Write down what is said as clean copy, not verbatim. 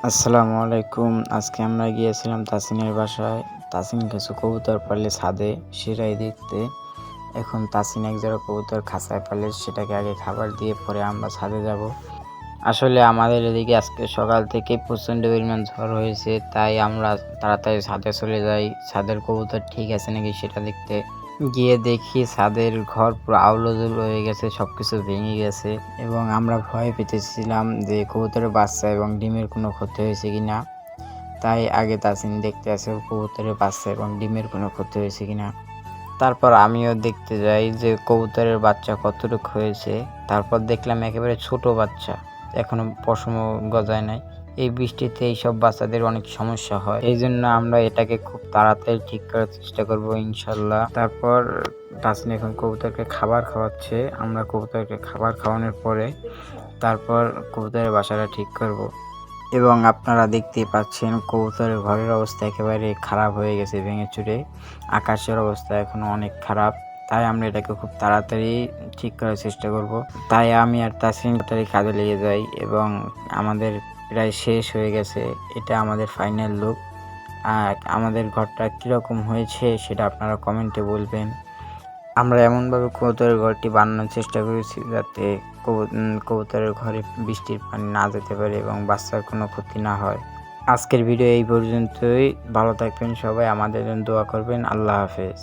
আসসালামু আলাইকুম। আজকে আমরা গিয়েছিলাম তাসিনের বাসায়। তাসিন কিছু কবুতর পাললে ছাদে সেটাই দেখতে। এখন তাসিন এক জোড়া কবুতর খাঁচায় পালে সেটাকে আগে খাবার দিয়ে পরে আমরা ছাদে যাব। আসলে আমাদের এদিকে আজকে সকাল থেকে প্রচণ্ড পরিমাণ ঝড় হয়েছে, তাই আমরা তাড়াতাড়ি ছাদে চলে যাই ছাদের কবুতর ঠিক আছে নাকি সেটা দেখতে। গিয়ে দেখি ছাদের ঘর পুরো আউলুদুল হয়ে গেছে, সবকিছু ভেঙে গেছে এবং আমরা ভয় পেতেছিলাম যে কবুতরের বাচ্চা এবং ডিমের কোনো ক্ষতি হয়েছে কিনা। তাই আগে তাসিন দেখতে আসে কবুতরের বাচ্চা এবং ডিমের কোনো ক্ষতি হয়েছে কিনা। তারপর আমিও দেখতে যাই যে কবুতরের বাচ্চা কতটুকু হয়েছে। তারপর দেখলাম একেবারে ছোট বাচ্চা, এখনো পশমও গজায় নাই। এই বৃষ্টিতে এইসব বাচ্চাদের অনেক সমস্যা হয়, এই জন্য আমরা এটাকে খুব তাড়াতাড়ি ঠিক করার চেষ্টা করব ইনশাল্লাহ। তারপর তাসিন এখন কবুতরকে খাবার খাওয়াচ্ছে। আমরা কবুতরকে খাবার খাওয়ানোর পরে তারপর কবুতরের বাসাটা ঠিক করব। এবং আপনারা দেখতেই পাচ্ছেন কবুতরের ঘরের অবস্থা একেবারে খারাপ হয়ে গেছে, ভেঙে চুরে। আকাশের অবস্থা এখনো অনেক খারাপ, তাই আমরা এটাকে খুব তাড়াতাড়ি ঠিক করার চেষ্টা করব। তাই আমি আর তাসিন তাড়াতাড়ি কাজে লেগে যাই এবং আমাদের প্রায় শেষ হয়ে গেছে। এটা আমাদের ফাইনাল লুক। আর আমাদের ঘরটা কীরকম হয়েছে সেটা আপনারা কমেন্টে বলবেন। আমরা এমনভাবে কবুতরের ঘরটি বানানোর চেষ্টা করেছি যাতে কবুতরের ঘরে বৃষ্টির পানি না যেতে পারে এবং বাচ্চার কোনো ক্ষতি না হয়। আজকের ভিডিও এই পর্যন্তই। ভালো থাকবেন সবাই, আমাদের জন্য দোয়া করবেন। আল্লাহ হাফেজ।